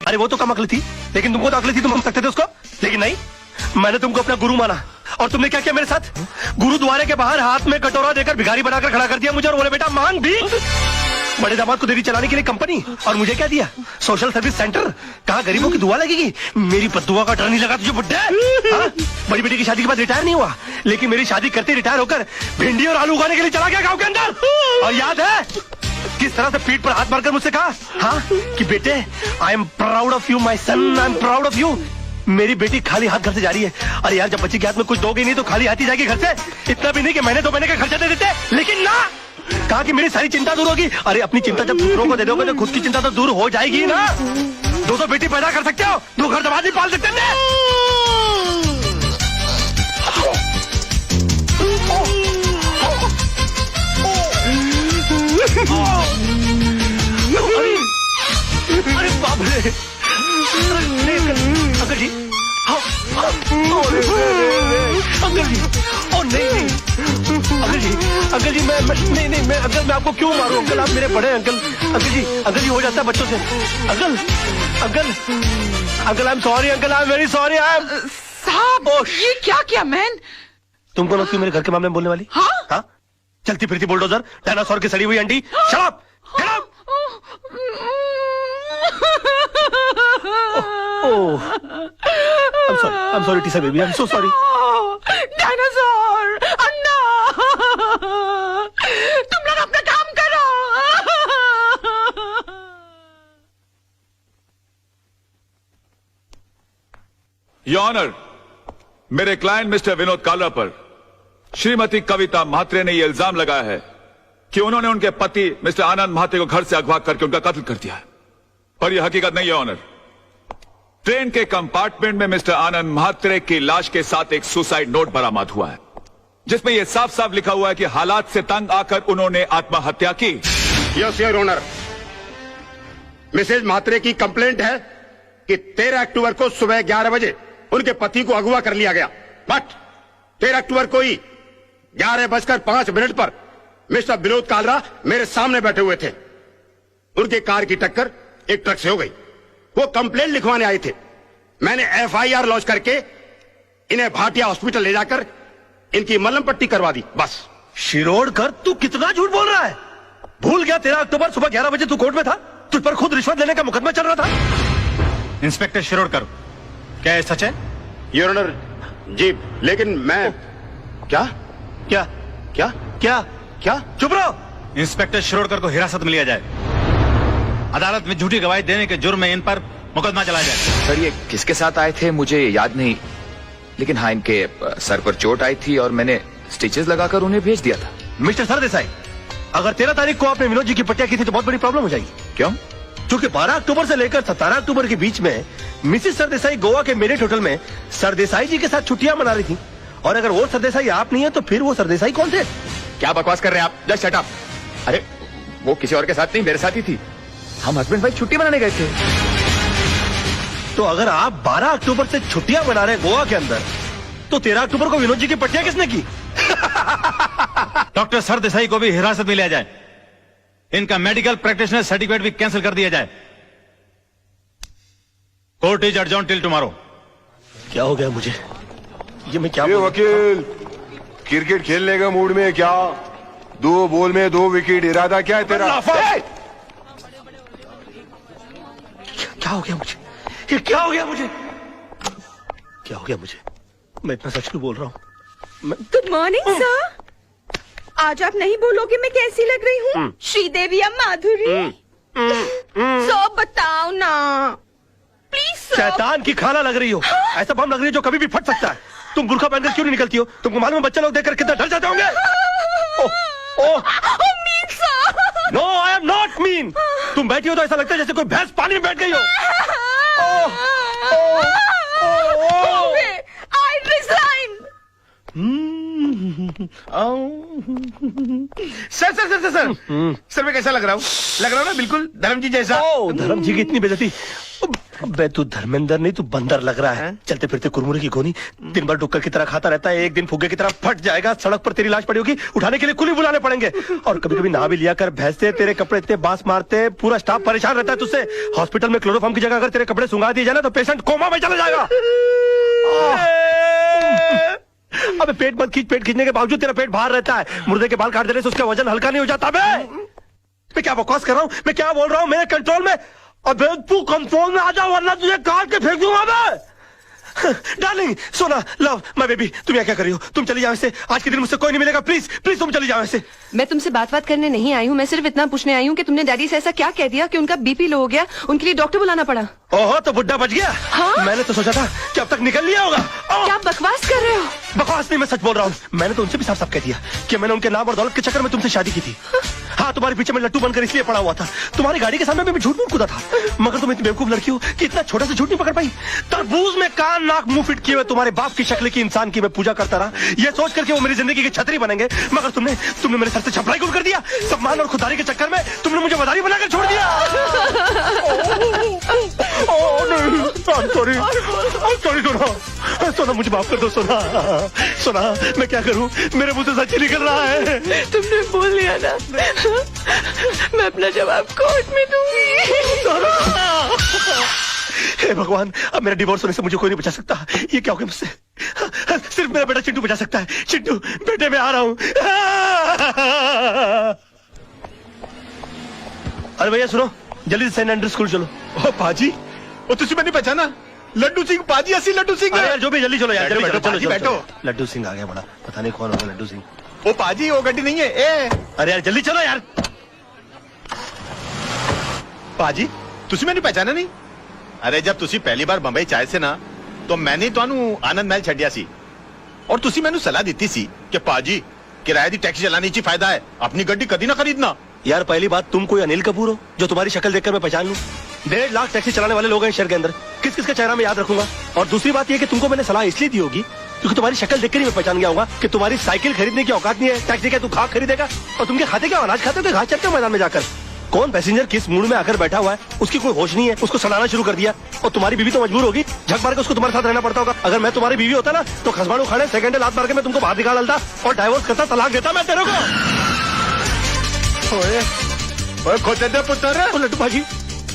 अरे वो तो कम अकल थी, लेकिन तुमको तो अकल थी, तुम हम सकते थे उसको, लेकिन नहीं, मैंने तुमको अपना गुरु माना। और तुमने क्या किया मेरे साथ? गुरुद्वारे के बाहर हाथ में कटोरा देकर भिखारी बनाकर खड़ा कर दिया मुझे और बोले बेटा मांग भीख। बड़े दामाद को देरी चलाने के लिए कंपनी, और मुझे क्या दिया? Social service centre. कहाँ गरीबों की दुआ लगेगी? मेरी बद्दुआ का डर नहीं लगा तुझे बुड्ढे? बड़ी बेटी की शादी के बाद रिटायर नहीं हुआ, लेकिन मेरी शादी करते रिटायर होकर भिंडी और आलू उगाने के लिए चला गया गाँव के अंदर। और याद है किस तरह से पीठ पर हाथ मारकर मुझसे कहा, हाँ कि बेटे I am proud of you my son, I am proud of you. मेरी बेटी खाली हाथ घर से जा रही है। अरे यार जब बच्ची के हाथ में कुछ दोगे नहीं तो खाली हाथ ही जाएगी घर से। इतना भी नहीं कि महीने 2 महीने का खर्चा दे देते, लेकिन ना, कहा कि मेरी सारी चिंता दूर होगी। अरे अपनी चिंता जब दूसरों को दे दोगे तो खुद की चिंता तो दूर हो जाएगी ना। 200 बेटी पैदा कर सकते हो, 2 घर दमाद नहीं पाल सकते थे। अरे बाप रे, अंकल जी, अंकल जी, ओ नहीं, अंकल जी मैं नहीं मैं अंकल मैं आपको क्यों मारूं अंकल, आप मेरे बड़े अंकल जी हो जाता है बच्चों से। Uncle I am sorry uncle, I am very sorry. साहब ये क्या किया मैन? तुमको ना क्यों मेरे घर के मामले में बोलने वाली? हाँ चलती फिरती बुलडोजर, डायनासोर की सड़ी हुई अंडी। Shut up, get out. Oh, I'm sorry, Tisa baby. I'm so sorry. Dinosaur, Anna, तुम लोग अपना काम करो। योर ऑनर, मेरे क्लाइंट मिस्टर विनोद कालरा पर श्रीमती कविता म्हात्रे ने यह इल्जाम लगाया है कि उन्होंने उनके पति मिस्टर आनंद म्हात्रे को घर से अगवा करके उनका कत्ल कर दिया है, पर यह हकीकत नहीं है ऑनर। ट्रेन के कंपार्टमेंट में मिस्टर आनंद म्हात्रे की लाश के साथ एक सुसाइड नोट बरामद हुआ है, जिसमें यह साफ साफ लिखा हुआ है कि हालात से तंग आकर उन्होंने आत्महत्या की। Yes your honour, Mrs Mhatre की कंप्लेंट है कि 13 अक्टूबर को सुबह 11 बजे उनके पति को अगवा कर लिया गया, बट 13 अक्टूबर को ही 11:05 पर मिस्टर विनोद कालरा मेरे सामने बैठे हुए थे। उनके कार की टक्कर एक ट्रक से हो गई। वो कंप्लेंट लिखवाने आए थे। मैंने FIR लॉन्च करके इन्हें भाटिया हॉस्पिटल ले जाकर इनकी मलहम पट्टी करवा दी, बस। शिरोडकर तू कितना झूठ बोल रहा है? भूल गया 13 अक्टूबर सुबह 11 बजे तू कोर्ट में था, तुझ पर खुद रिश्वत लेने का मुकदमा चल रहा था। इंस्पेक्टर शिरोडकर, क्या ये सच है? योर ऑनर जी, लेकिन मैं क्या क्या क्या क्या क्या चुप रहो। इंस्पेक्टर शिरोडकर को हिरासत में लिया जाए, अदालत में झूठी गवाही देने के जुर्म में इन पर मुकदमा चलाया जाए। सर ये किसके साथ आए थे मुझे याद नहीं, लेकिन हाँ इनके सर पर चोट आई थी और मैंने स्टिचेस लगाकर उन्हें भेज दिया था। मिस्टर सरदेसाई, अगर 13 तारीख को आपने विनोद जी की पट्टिया की थी तो बहुत बड़ी प्रॉब्लम हो जाएगी। क्यों? क्योंकि 12 अक्टूबर से लेकर 17 अक्टूबर के बीच में मिसिस सरदेसाई गोवा के मेरिट होटल में सरदेसाई जी के साथ छुट्टियां मना रही थी, और अगर वो सरदेसाई आप नहीं है तो फिर वो सरदेसाई कौन थे? क्या बकवास कर रहे हैं आप? Just shut up. अरे वो किसी और के साथ नहीं, मेरे साथ ही थी। हम हस्बैंड वाइफ छुट्टी मनाने गए थे। तो अगर आप 12 अक्टूबर से छुट्टियां मना रहे गोवा के अंदर, तो 13 अक्टूबर को विनोद जी की पट्टियां किसने की? डॉक्टर सरदेसाई को भी हिरासत में लिया जाए, इनका मेडिकल प्रैक्टिशनर सर्टिफिकेट भी कैंसिल कर दिया जाए। Court is adjourn till tomorrow. क्या हो गया मुझे? ये मैं क्या वकील, क्रिकेट खेलने का मूड में क्या? 2 बॉल में 2 विकेट, इरादा क्या है तेरा? क्या हो गया मुझे? ये क्या हो गया मुझे? क्या हो गया मुझे? मैं इतना सच क्यों बोल रहा हूँ? Good morning sir. आज आप नहीं बोलोगे मैं कैसी लग रही हूँ? श्रीदेवी या माधुरी? सो बताओ ना प्लीज। शैतान की खाना लग रही हो। ऐसा बम लग रही है जो कभी भी फट सकता है। तुम बुर्का पहनकर क्यों नहीं निकलती हो? तुमको मालूम है बच्चे लोग देखकर कितना डर जाते होंगे। No I am not mean. तुम बैठी हो तो ऐसा लगता है जैसे कोई भैंस पानी में बैठ गई हो। I resign. सर मैं कैसा लग रहा हूँ? लग रहा हूँ ना बिल्कुल धर्म जी जैसा। धर्म जी की इतनी बेइज्जती। बे तू धर्मेंद्र नहीं, तू बंदर लग रहा है। चलते फिरते कुरमुरे की गोनी, दिन भर डुक्कर की तरह खाता रहता है, एक दिन फुग्गे की तरह फट जाएगा, सड़क पर तेरी लाश पड़ी होगी, उठाने के लिए कुली बुलाने पड़ेंगे। और कभी कभी नहा भी लिया कर, भैंसते तेरे कपड़े इतने बांस मारते, पूरा स्टाफ परेशान रहता है तुझसे। हॉस्पिटल में क्लोरोफॉर्म की जगह अगर तेरे कपड़े सुंगा दिए जाए ना तो पेशेंट कोमा में चला जाएगा। अबे पेट मत खींच, पेट खींचने के बावजूद तेरा पेट बाहर रहता है। मुर्दे के बाल काट देने से उसका वजन हल्का नहीं हो जाता। बे मैं क्या बकवास कर रहा हूँ, मैं क्या बोल रहा हूँ, मेरे कंट्रोल में। अबे तू कंट्रोल में आ जा वरना तुझे काट के फेंक दूंगा मैं। डार्लिंग, सोना, लव, माय बेबी, तुम यहाँ क्या कर रही हो? तुम चली जाओ ऐसे, आज के दिन मुझसे कोई नहीं मिलेगा। प्लीज प्लीज तुम चली जाओ ऐसे। मैं तुमसे बात करने नहीं आई हूँ, मैं सिर्फ इतना पूछने आई हूँ कि तुमने डैडी से ऐसा क्या कह दिया कि उनका बीपी लो हो गया, उनके लिए डॉक्टर बुलाना पड़ा। ओहो, तो बुड्ढा बच गया। हाँ? मैंने तो सोचा था कि अब तक निकल लिया होगा। क्या बकवास कर रहे हो? बकवास नहीं, मैं सच बोल रहा हूँ। मैंने तो उनसे भी साफ साफ कह दिया कि मैंने उनके नाम और दौलत के चक्कर में तुमसे शादी की थी। हाँ, तुम्हारे पीछे में लट्टू बनकर इसलिए पड़ा हुआ था, तुम्हारी गाड़ी के सामने मैं भी झूठ मूठ कूदा था। मगर तुम इतनी बेवकूफ लड़की हो कि इतना छोटा सा झूठ नहीं पकड़ पाई। तरबूज में कान नाक मुंह फिट किए हुए तुम्हारे बाप की शक्ल की इंसान की मैं पूजा करता रहा, ये सोच करके वो मेरी जिंदगी की छतरी बनेंगे। मगर तुमने मेरे सर से छपराई गुल कर दिया। सम्मान और खुदारी के चक्कर में तुमने मुझे मदारी बनाकर छोड़ दिया। सॉरी सोना, मुझे माफ कर दो सोना, मैं क्या करूं, मेरे मुंह से सच ही निकल रहा है। तुमने बोल लिया ना, मैं अपना जवाब कोर्ट में दूंगी। हे भगवान, अब मेरा डिवोर्स होने से मुझे कोई नहीं बचा सकता। ये क्या हो गया मुझसे? सिर्फ मेरा बेटा चिंटू बचा सकता है। चिंटू बेटे, मैं आ रहा हूं। अरे भैया सुनो, जल्दी से सेंट एंड्रू स्कूल चलो। ओ पाजी, ओ तुझे मैंने पहचाना? लड्डू सिंह पाजी, असली लड्डू सिंह। अरे यार जो भी, जल्दी चलो यार, जल्दी बैठो, चलो, पाजी, चलो, बैठो। चलो। लड्डू सिंह आ गया बड़ा, पता नहीं कौन होगा लड्डू सिंह। ओ पाजी, वो गड्डी नहीं है ए। अरे यार जल्दी चलो यार। पाजी, तुझे मैंने पहचाना नहीं? अरे जब तुसी पहली बार बंबई चाहे से ना, तो मैंने ਤੁਹਾਨੂੰ आनंद महल छड़िया सी और तुसी मैंने सलाह दी सी कि पाजी किराए दी टैक्सी चलाने ची फायदा है, अपनी गड्डी कभी ना खरीदना। यार पहली बात, तुम कोई अनिल कपूर हो जो तुम्हारी शक्ल देखकर मैं पहचान लूं? 1.5 लाख टैक्सी चलाने वाले लोग हैं शहर के अंदर, किस किस का चेहरा मैं याद रखूंगा? और दूसरी बात यह कि तुमको मैंने सलाह इसलिए दी होगी क्योंकि तुम्हारी शक्ल देखकर ही मैं पहचान गया होगा कि तुम्हारी साइकिल खरीदने की औकात नहीं है। टैक्सी क्या तू खाक खरीदेगा? और तुम क्या खाते, क्या अनाज खाते हो? घास चरते हो मैदान में जाकर? कौन पैसेंजर किस मूड में आकर बैठा हुआ है, उसकी कोई होश नहीं है, उसको सलाना शुरू कर दिया। और तुम्हारी बीवी तो मजबूर होगी, झक मार के उसको तुम्हारे साथ रहना पड़ता होगा। अगर मैं तुम्हारी बीवी होता ना तो खसबाड़ू खाने सेकंड लात मार के मैं तुमको बाहर निकाल डालता और डाइवोर्स करता, तलाक देता मैं तेरे को। ओए खोते दे पुत्र, लड्डू भाजी,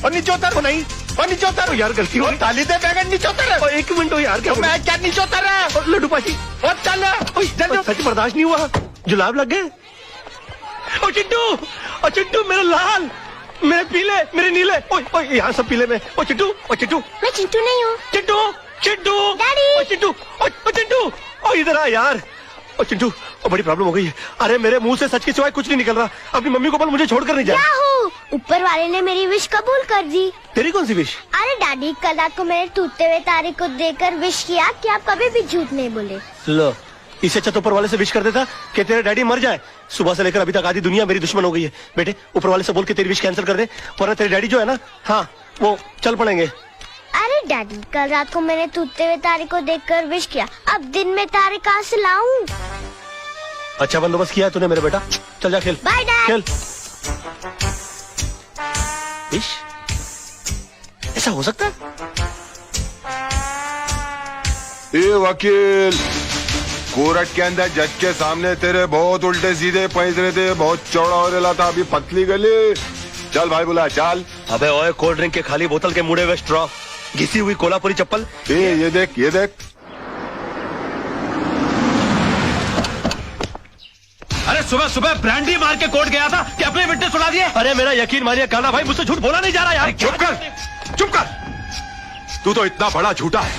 और नीचे उतर। नहीं, और नीचे उतर यार गलती हो। ताली दे बैगन, नीचे उतर। एक मिनट हो यार, क्या मैं क्या नीचे उतर? लड्डू भाजी, और चल जल्दी। सच बर्दाश्त नहीं हुआ, जुलाब लग गए। ओ चिट्टू मेरे लाल, मेरे पीले, मेरे नीले, ओए यहाँ सब पीले में। ओ चिट्टू, मैं चिंटू नहीं हूँ। चिट्टू डैडी। ओ चिट्टू, ओ इधर आ यार। ओ चिंटू, ओ बड़ी प्रॉब्लम हो गई है। अरे मेरे मुंह से सच के सिवाय कुछ नहीं निकल रहा। अपनी मम्मी को बोल मुझे छोड़कर नहीं जाए। क्या हो? ऊपर वाले ने मेरी विश कबूल कर दी। तेरी कौन सी विश? अरे डैडी, कल रात को मैंने टूटते हुए तारे को देखकर विश किया कि आप कभी भी झूठ नहीं बोले। लो, इससे अच्छा तो ऊपर वाले से विश कर देता कि तेरे डैडी मर जाए। सुबह से लेकर अभी तक आधी दुनिया मेरी दुश्मन हो गई है। बेटे ऊपर वाले से बोल के तेरी विश कैंसिल कर दे, वरना तेरे डैडी जो है ना, हाँ वो चल पड़ेंगे। अरे डैडी, कल रात को मैंने टूटते हुए तारे को देखकर विश किया, अब दिन में तारे कहाँ से लाऊं? अच्छा बंदोबस्त किया है तूने मेरे बेटा, चल जा खेल। Bye dad. खेल। विश ऐसा हो सकता है? ए वकील, कोर्ट के अंदर जज के सामने तेरे बहुत उल्टे सीधे पैसे थे, बहुत चौड़ा हो रहा था, अभी पतली गली। चल भाई बुला, चल। अबे ओए, कोल्ड ड्रिंक के खाली बोतल के मुड़े हुए स्ट्रॉ, घिसी हुई कोल्हापुरी चप्पल। ये देख, ये देख। अरे सुबह सुबह ब्रांडी मार के कोर्ट गया था कि अपने विटनेस सुना दिए। अरे मेरा यकीन मानिए काना भाई, मुझसे झूठ बोला नहीं जा रहा यार। चुप कर। तू तो इतना बड़ा झूठा है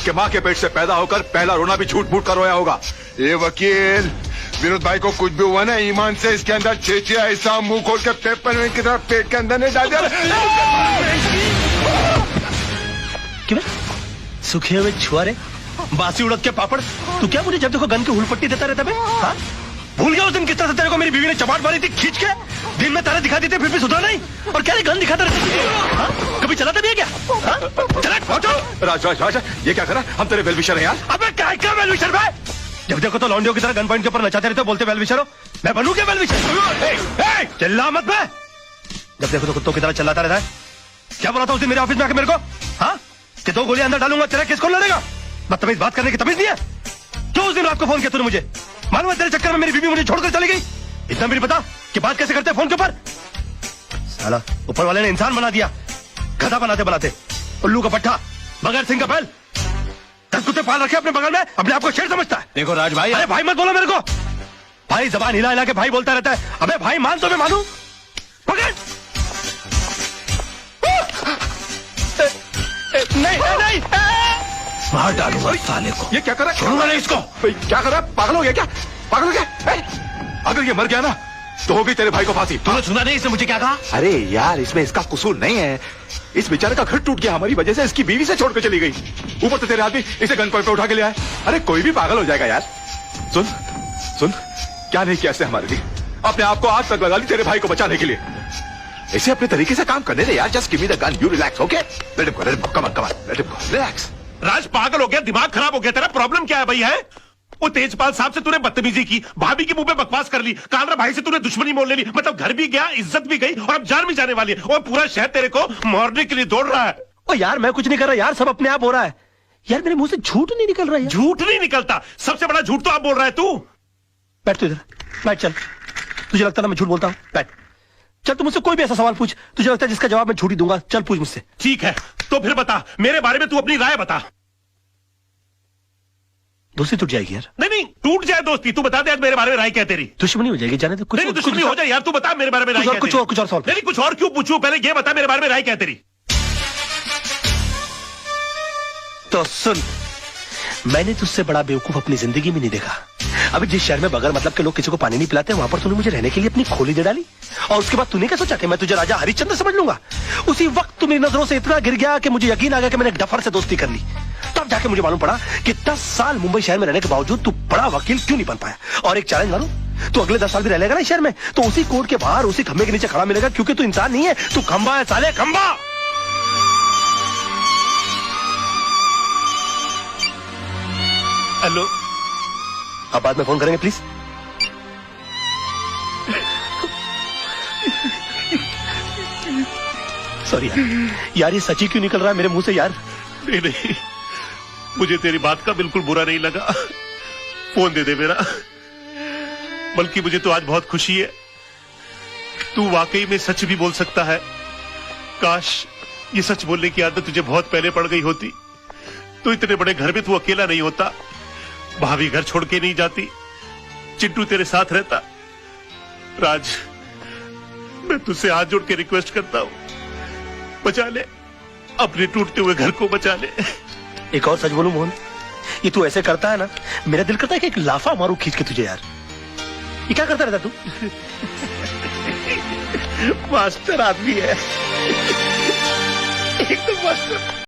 कि माँ के पेट से पैदा होकर पहला रोना भी झूठ मूठ कर रोया होगा। ये वकील, विनोद भाई को कुछ भी हुआ ना, ईमान से इसके अंदर चेचिया ऐसा मुंह खोल के पेपर की तरफ पेट के अंदर नहीं डाल दिया। क्यों सूखे हुए छुआरे, बासी उड़द के पापड़, तू क्या मुझे जब देखो गन की हुलपट्टी देता रहता बे? हाँ? भूल गया उस दिन किस तरह से तेरे को मेरी बीवी ने चपाट मारी थी खींच के? दिन में तारे दिखा देते फिर भी सुधरा नहीं, और क्या गन दिखाता रहता? हाँ? कभी चलाता भी है क्या? हाँ? चला पहुंचो। राज, ये क्या करा? हम तेरे वेलविशर हैं यार। अबे क्या वेलविशर भाई? जब देखो तो लौंडियों की तरह गन पॉइंट के ऊपर नचाते रहते, बोलते वेलविशर हो। मैं बनूं क्या वेलविशर? चिल्ला मत बे। जब देखो तो कुत्तों की तरह चिल्लाता रहता है। क्या बोला था उस दिन मेरे ऑफिस में आके मेरे को? हाँ, कि 2 गोलियां अंदर डालूंगा, तेरा केस कौन लड़ेगा? बदतमीज बात करने की तमीज नहीं है? क्यों उस दिन रात को फोन किया तूने मुझे? मालूम है तेरे चक्कर में मेरी बीवी मुझे छोड़कर चली गई। इतना भी नहीं पता कि बात कैसे करते हैं फोन के ऊपर? साला ऊपर वाले ने इंसान बना दिया, गधा बनाते बनाते। उल्लू का पट्टा, बगैर सिंह का बैल। 10 कुत्ते पाल रखे अपने बगल में, अपने आप को शेर समझता है। देखो राज भाई, अरे भाई मत बोलो मेरे को। भाई जबान हिला हिला के भाई बोलता रहता है। अबे भाई मान तो मैं मानू। पकड़। नहीं नहीं, मार डालूंगा साले को। ये क्या कर रहा है? छोड़ूंगा नहीं इसको। क्या कर रहा है? पागल हो गया क्या? पागल हो गया? अगर ये मर गया ना तो होगी तेरे भाई को फांसी। तूने सुना नहीं इसने मुझे क्या कहा? अरे यार, इसमें इसका कसूर नहीं है। इस बेचारे का घर टूट गया हमारी वजह से, इसकी बीवी से छोड़ के चली गई। ऊपर से तेरे आदमी इसे गन पॉइंट पे उठा के ले आए। अरे कोई भी पागल हो जाएगा यार। सुन सुन, क्या नहीं किया इसने हमारे लिए? अपने आप को आग तक लगा ली तेरे भाई को बचाने के लिए। इसे अपने तरीके से काम करने दे यार। Just give me the gun, you relax, okay? Let him go, let him go, come on, let him go, relax. Raj पागल हो गया, दिमाग खराब हो गया तेरा? प्रॉब्लम क्या है भाई? है वो तेजपाल साहब से तूने बदतमीजी की, भाभी के मुंह पे बकवास कर ली, कालरा भाई से तूने दुश्मनी मोल ले ली, मतलब घर भी गया, इज्जत भी गई और अब जान भी जाने वाली है। और पूरा शहर तेरे को मारने के लिए दौड़ रहा है। ओ यार मैं कुछ नहीं कर रहा यार, सब अपने आप हो रहा है यार। मेरे मुंह से झूठ नहीं निकल रहा है। झूठ नहीं निकलता, सबसे बड़ा झूठ तो आप बोल रहा है तू। बैठ तू इधर, बैठ। चल, तुझे लगता है ना मैं झूठ बोलता हूँ? बैठ। चल तू मुझसे कोई भी ऐसा सवाल पूछ, तुझे लगता है जिसका जवाब मैं झूठ ही दूंगा। चल पूछ मुझसे। ठीक है, तो फिर बता मेरे बारे में, तू अपनी राय बता। दोस्ती टूट जाएगी यार। नहीं टूट जाए दोस्ती, तू बता दे आज मेरे बारे में राय क्या है तेरी? दुश्मनी हो जाएगी, जाने दे। कुछ नहीं दुश्मनी हो जाए यार, तू बता मेरे बारे में राय क्या है तेरी? कुछ और सवाल। नहीं कुछ और क्यों पूछूं, पहले ये बता मेरे बारे में राय क्या है तेरी? तो सुन, मैंने तुझसे बड़ा बेवकूफ अपनी जिंदगी में नहीं देखा। अभी जिस शहर में बगैर मतलब के लोग किसी को पानी नहीं पिलाते, वहां पर तूने मुझे रहने के लिए अपनी खोली दे डाली। और उसके बाद तूने क्या सोचा कि मैं तुझे राजा हरिश्चंद्र समझ लूंगा? उसी वक्त तू मेरी नजरों से इतना गिर गया कि मुझे यकीन आ गया कि मैंने एक डफर से दोस्ती कर ली। तब जाके मुझे मालूम पड़ा कि 10 साल मुंबई शहर में रहने के बावजूद तू बड़ा वकील क्यों नहीं बन पाया। और एक चैलेंज मारूं, तू अगले 10 साल भी रह लेगा ना शहर में, तो उसी कोर्ट के बाहर उसी खंबे के नीचे खड़ा मिलेगा, क्योंकि तू इंसान नहीं है, तू खंबा है साले, खंबा। हेलो, अब बाद में फोन करेंगे प्लीज। सॉरी यार, ये सच्ची क्यों निकल रहा है मेरे मुंह से यार? नहीं, मुझे तेरी बात का बिल्कुल बुरा नहीं लगा। फोन दे दे मेरा। बल्कि मुझे तो आज बहुत खुशी है, तू वाकई में सच भी बोल सकता है। काश ये सच बोलने की आदत तुझे बहुत पहले पड़ गई होती, तो इतने बड़े घर में तू अकेला नहीं होता, भाभी घर छोड़ के नहीं जाती, चिंटू तेरे साथ रहता। राज, मैं तुझसे हाथ जोड़ के रिक्वेस्ट करता हूं, बचा ले, अपने टूटते हुए घर को बचा ले। एक और सच बोलूं मोहन, ये तू ऐसे करता है ना, मेरा दिल करता है कि एक लाफा मारूं खींच के तुझे यार। ये क्या करता रहता तू? मास्टर आदमी है, एकदम मास्टर।